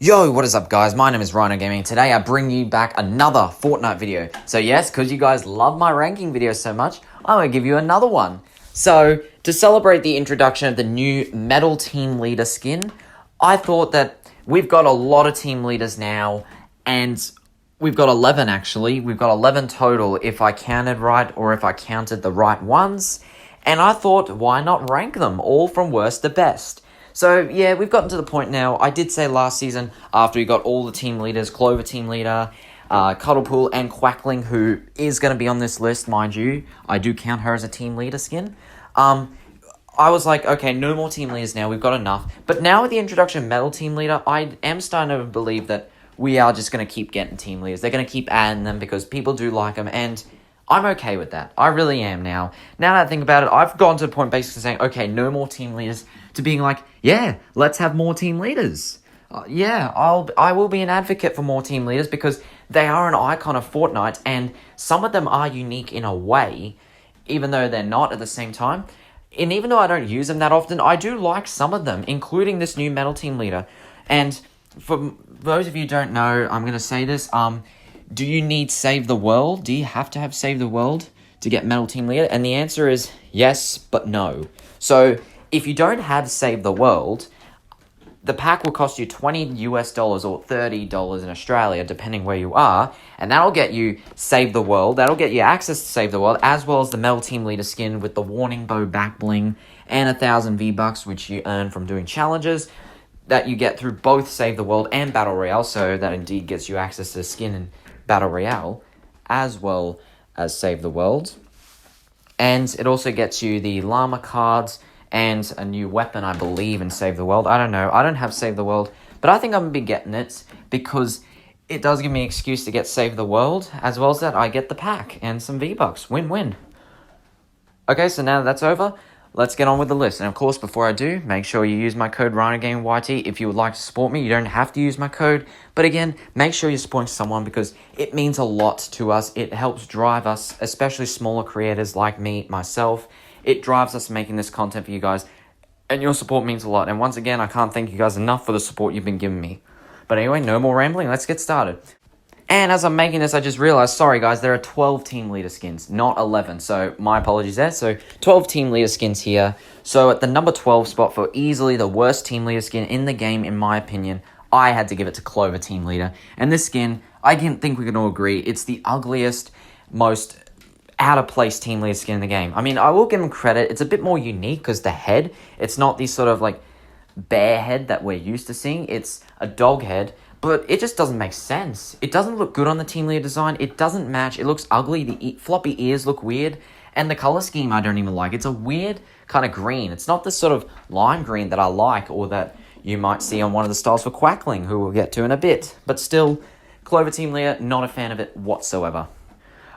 Yo, what is up guys? My name is Rhino Gaming. Today I bring you back another Fortnite video. So yes, because you guys love my ranking videos so much, I'm going to give you another one. So, to celebrate the introduction of the new Metal Team Leader skin, I thought that we've got a lot of team leaders now, and we've got 11 actually. We've got 11 total if I counted right or if I counted the right ones. And I thought, why not rank them all from worst to best? So, yeah, we've gotten to the point now. I did say last season, after we got all the team leaders, Clover team leader, Cuddlepool, and Quackling, who is going to be on this list, mind you. I do count her as a team leader skin. I was like, okay, no more team leaders now. We've got enough. But now with the introduction of Metal Team Leader, I am starting to believe that we are just going to keep getting team leaders. They're going to keep adding them because people do like them, and I'm okay with that. I really am now. Now that I think about it, I've gone to the point basically saying, okay, no more team leaders, to being like, yeah, let's have more team leaders. I will be an advocate for more team leaders because they are an icon of Fortnite, and some of them are unique in a way, even though they're not at the same time. And even though I don't use them that often, I do like some of them, including this new Metal Team Leader. And for those of you who don't know, I'm going to say this, do you need Save the World? Do you have to have Save the World to get Metal Team Leader? And the answer is yes, but no. So, if you don't have Save the World, the pack will cost you $20 US or $30 in Australia, depending where you are, and that'll get you Save the World. That'll get you access to Save the World, as well as the Metal Team Leader skin with the Warning Bow BACKBLING and 1,000 V-Bucks, which you earn from doing challenges that you get through both Save the World and Battle Royale, so that indeed gets you access to skin in Battle Royale, as well as Save the World. And it also gets you the llama cards and a new weapon, I believe, in Save the World. I don't know. I don't have Save the World, but I think I'm going to be getting it because it does give me an excuse to get Save the World, as well as that I get the pack and some V-Bucks. Win-win. Okay, so now that that's over, let's get on with the list. And of course, before I do, make sure you use my code RhinoGameYT if you would like to support me. You don't have to use my code, but again, make sure you're supporting someone because it means a lot to us. It helps drive us, especially smaller creators like me, myself. It drives us making this content for you guys, and your support means a lot. And once again, I can't thank you guys enough for the support you've been giving me. But anyway, no more rambling, let's get started. And as I'm making this, I just realized, sorry guys, there are 12 team leader skins, not 11. So my apologies there. So 12 team leader skins here. So at the number 12 spot for easily the worst team leader skin in the game, in my opinion, I had to give it to Clover Team Leader. And this skin, I think we can all agree, it's the ugliest, most out-of-place team leader skin in the game. I mean, I will give him credit. It's a bit more unique because the head, it's not this sort of like bear head that we're used to seeing. It's a dog head, but it just doesn't make sense. It doesn't look good on the team leader design. It doesn't match. It looks ugly. The floppy ears look weird, and the color scheme I don't even like. It's a weird kind of green. It's not the sort of lime green that I like or that you might see on one of the styles for Quackling, who we'll get to in a bit. But still, Clover Team Leader, not a fan of it whatsoever.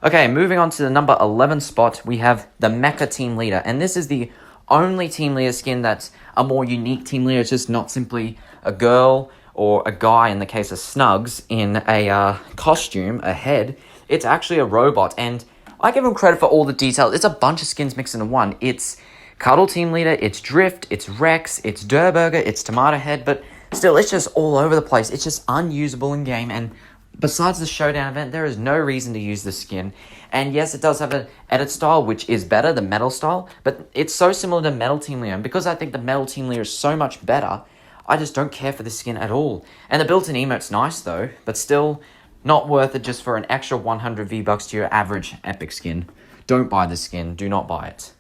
Okay, moving on to the number 11 spot, we have the Mecha Team Leader. And this is the only team leader skin that's a more unique team leader. It's just not simply a girl or a guy, in the case of Snugs, in a costume, a head. It's actually a robot, and I give him credit for all the details. It's a bunch of skins mixed into one. It's Cuddle Team Leader, it's Drift, it's Rex, it's Durburger, it's Tomato Head, but still, it's just all over the place. It's just unusable in game, and besides the showdown event, there is no reason to use this skin. And yes, it does have an edit style, which is better, the metal style, but it's so similar to Metal Team Leader. And because I think the Metal Team Leader is so much better, I just don't care for this skin at all. And the built-in emote's nice though, but still not worth it just for an extra 100 V-Bucks to your average epic skin. Don't buy this skin, do not buy it.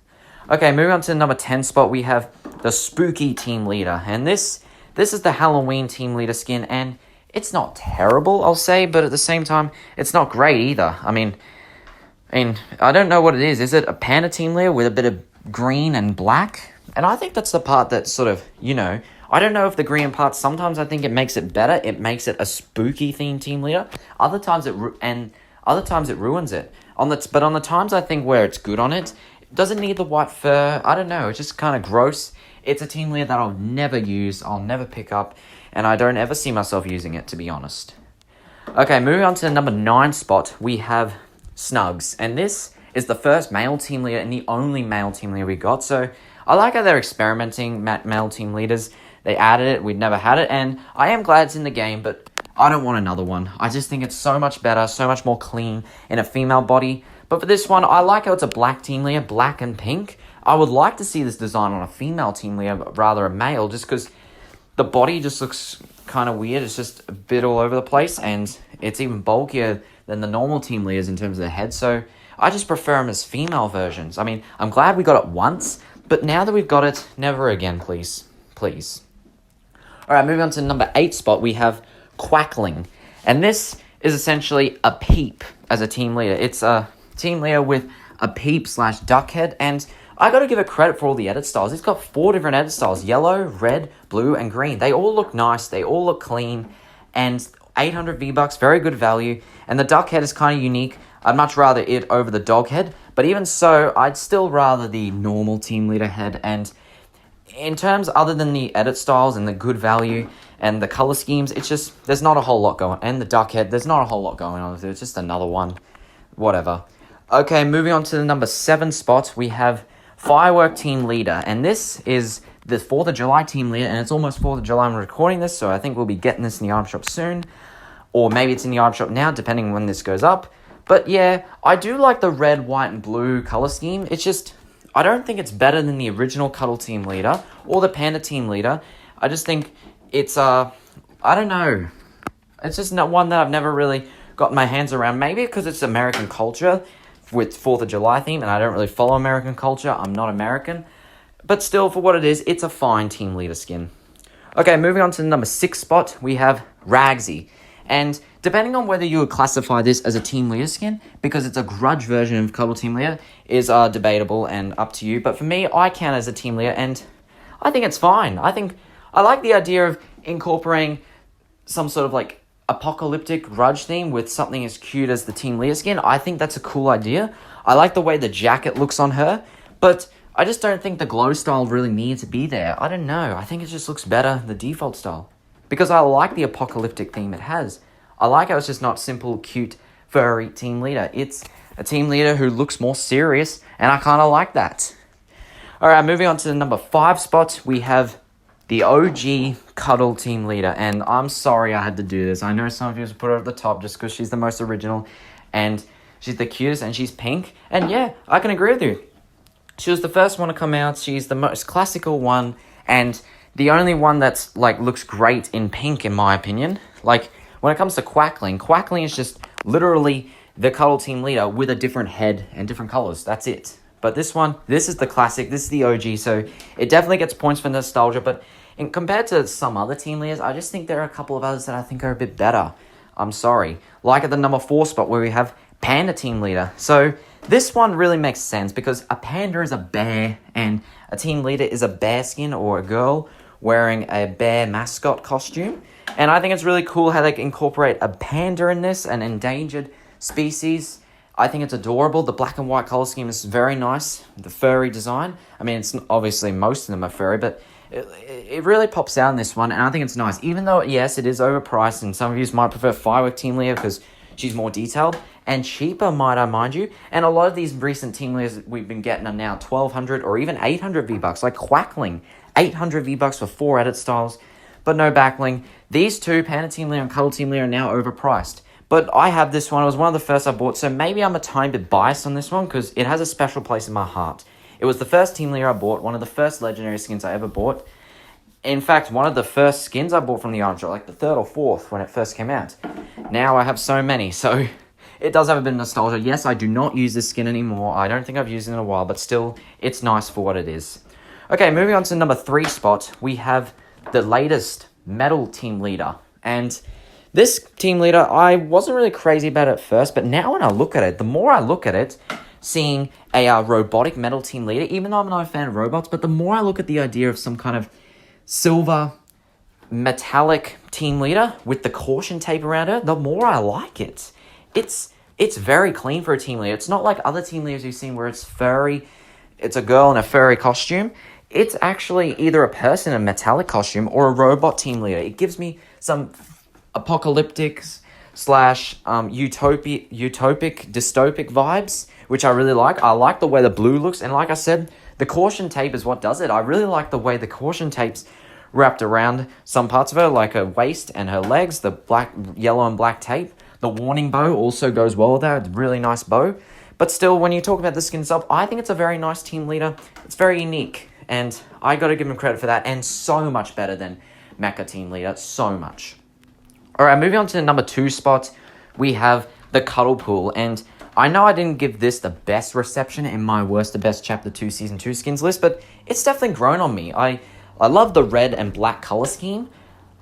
Okay, moving on to the number 10 spot, we have the Spooky Team Leader. And this is the Halloween Team Leader skin, and it's not terrible, I'll say, but at the same time, it's not great either. I mean, I don't know what it is. Is it a panda team leader with a bit of green and black? And I think that's the part that sort of, I don't know if the green part, sometimes I think it makes it better. It makes it a spooky themed team leader. Other times it ruins it. But on the times I think where it's good on it, it doesn't need the white fur. I don't know, it's just kind of gross. It's a team leader that I'll never use, I'll never pick up, and I don't ever see myself using it, to be honest. Okay, moving on to the number 9 spot, we have Snugs. And this is the first male team leader and the only male team leader we got. So I like how they're experimenting, male team leaders. They added it. We'd never had it. And I am glad it's in the game, but I don't want another one. I just think it's so much better, so much more clean in a female body. But for this one, I like how it's a black team leader, black and pink. I would like to see this design on a female team leader, rather a male, just because the body just looks kind of weird. It's just a bit all over the place, and it's even bulkier than the normal team leaders in terms of the head. So I just prefer them as female versions. I mean, I'm glad we got it once, but now that we've got it, never again, please. Please. All right, moving on to number 8 spot, we have Quackling. And this is essentially a peep as a team leader. It's a team leader with a peep / duck head, and I got to give it credit for all the edit styles. It's got 4 different edit styles: yellow, red, blue, and green. They all look nice. They all look clean, and 800 V-Bucks, very good value. And the duck head is kind of unique. I'd much rather it over the dog head, but even so, I'd still rather the normal team leader head. And in terms other than the edit styles and the good value and the color schemes, it's just, there's not a whole lot going on. And the duck head, there's not a whole lot going on with it. It's just another one. Whatever. Okay, moving on to the number 7 spot, we have Firework Team Leader. And this is the 4th of July Team Leader, and it's almost 4th of July when we're recording this, so I think we'll be getting this in the item shop soon. Or maybe it's in the item shop now, depending when this goes up. But yeah, I do like the red, white, and blue color scheme. It's just, I don't think it's better than the original Cuddle Team Leader or the Panda Team Leader. I just think it's, I don't know. It's just not one that I've never really gotten my hands around. Maybe because it's American culture with 4th of July theme, and I don't really follow American culture. I'm not American. But still, for what it is, it's a fine Team Leader skin. Okay, moving on to the number 6 spot, we have Ragsy. And depending on whether you would classify this as a Team Leader skin, because it's a grudge version of Cuddle Team Leader, is debatable and up to you. But for me, I count as a Team Leader, and I think it's fine. I like the idea of incorporating some sort of like apocalyptic grudge theme with something as cute as the Team Leader skin. I think that's a cool idea. I like the way the jacket looks on her, but I just don't think the glow style really needs to be there. I don't know. I think it just looks better, the default style. Because I like the apocalyptic theme it has. I like how it's just not simple, cute, furry Team Leader. It's a Team Leader who looks more serious, and I kind of like that. Alright, moving on to the number 5 spot, we have the OG Cuddle Team Leader. And I'm sorry I had to do this. I know some of you put her at the top just because she's the most original, and she's the cutest, and she's pink. And yeah, I can agree with you. She was the first one to come out. She's the most classical one, and the only one that's, like, looks great in pink, in my opinion. Like, when it comes to Quackling, Quackling is just literally the Cuddle Team Leader with a different head and different colors. That's it. But this one, this is the classic. This is the OG, so it definitely gets points for nostalgia. But compared to some other Team Leaders, I just think there are a couple of others that I think are a bit better. I'm sorry. Like at the number 4 spot where we have Panda Team Leader. So this one really makes sense because a panda is a bear and a Team Leader is a bear skin or a girl wearing a bear mascot costume. And I think it's really cool how they incorporate a panda in this, an endangered species. I think it's adorable. The black and white color scheme is very nice. The furry design. I mean, it's obviously most of them are furry, but it really pops out in this one, and I think it's nice. Even though, yes, it is overpriced, and some of you might prefer Firework Team Leader because she's more detailed and cheaper, might I mind you. And a lot of these recent Team Leaders we've been getting are now 1,200 or even 800 V-Bucks, like Quackling. 800 V-Bucks for 4 edit styles, but no backbling. These two, Panda Team Leader and Cuddle Team Leader, are now overpriced. But I have this one. It was one of the first I bought, so maybe I'm a tiny bit biased on this one because it has a special place in my heart. It was the first Team Leader I bought, one of the first legendary skins I ever bought. In fact, one of the first skins I bought from the item shop, like the 3rd or 4th when it first came out. Now I have so many, so it does have a bit of nostalgia. Yes, I do not use this skin anymore. I don't think I've used it in a while, but still, it's nice for what it is. Okay, moving on to number 3 spot, we have the latest Metal Team Leader. And this Team Leader, I wasn't really crazy about it at first, but now when I look at it, the more I look at it, seeing a robotic Metal Team Leader, even though I'm not a fan of robots, but the more I look at the idea of some kind of silver metallic Team Leader with the caution tape around her, the more I like it. It's very clean for a Team Leader. It's not like other Team Leaders you've seen where it's furry, it's a girl in a furry costume. It's actually either a person in a metallic costume or a robot Team Leader. It gives me some apocalyptic / utopic, dystopic vibes, which I really like. I like the way the blue looks, and like I said, the caution tape is what does it. I really like the way the caution tapes wrapped around some parts of her, like her waist and her legs, the yellow and black tape. The warning bow also goes well with that. It's a really nice bow. But still, when you talk about the skin itself, I think it's a very nice team leader. It's very unique, and I got to give him credit for that, and so much better than Mecha team leader, so much. All right, moving on to the number 2 spot, we have the Cuddle Pool, and I know I didn't give this the best reception in my worst to best Chapter 2 Season 2 skins list, but it's definitely grown on me. I love the red and black color scheme.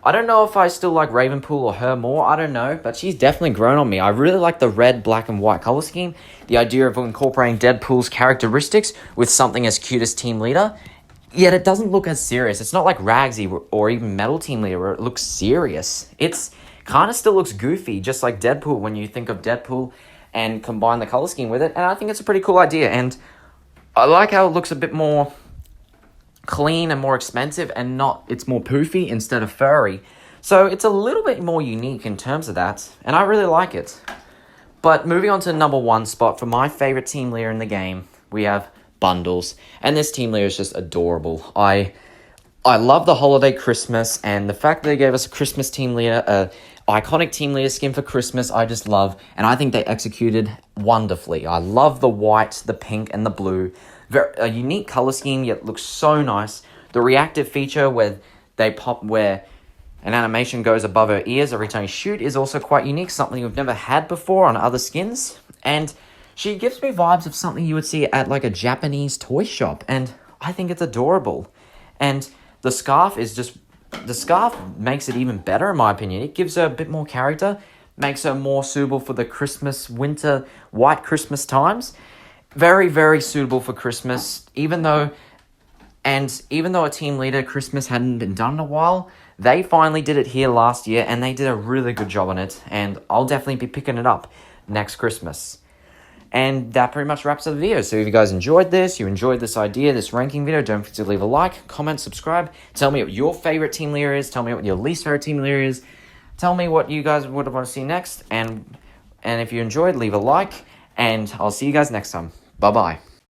I don't know if I still like Ravenpool or her more, I don't know, but she's definitely grown on me. I really like the red, black, and white color scheme. The idea of incorporating Deadpool's characteristics with something as cute as Team Leader, yet it doesn't look as serious. It's not like Ragsy or even Metal Team Leader where it looks serious. It's kind of still looks goofy, just like Deadpool when you think of Deadpool and combine the color scheme with it, and I think it's a pretty cool idea, and I like how it looks a bit more clean and more expensive, and it's more poofy instead of furry. So it's a little bit more unique in terms of that, and I really like it. But moving on to the number 1 spot for my favorite team leader in the game, we have Bundles, and this team leader is just adorable. I love the holiday Christmas, and the fact that they gave us a Christmas team leader, a iconic team leader skin for Christmas, I just love, and I think they executed wonderfully. I love the white, the pink, and the blue. A unique color scheme, yet looks so nice. The reactive feature where an animation goes above her ears every time you shoot is also quite unique, something we've never had before on other skins. And she gives me vibes of something you would see at like a Japanese toy shop, and I think it's adorable. And the scarf makes it even better in my opinion. It gives her a bit more character, makes her more suitable for the Christmas, winter, white Christmas times. Very, very suitable for Christmas, even though a team leader Christmas hadn't been done in a while, they finally did it here last year, and they did a really good job on it, and I'll definitely be picking it up next Christmas. And that pretty much wraps up the video. So if you guys enjoyed this, you enjoyed this idea, this ranking video, don't forget to leave a like, comment, subscribe. Tell me what your favorite team leader is. Tell me what your least favorite team leader is. Tell me what you guys would want to see next. And if you enjoyed, leave a like. And I'll see you guys next time. Bye-bye.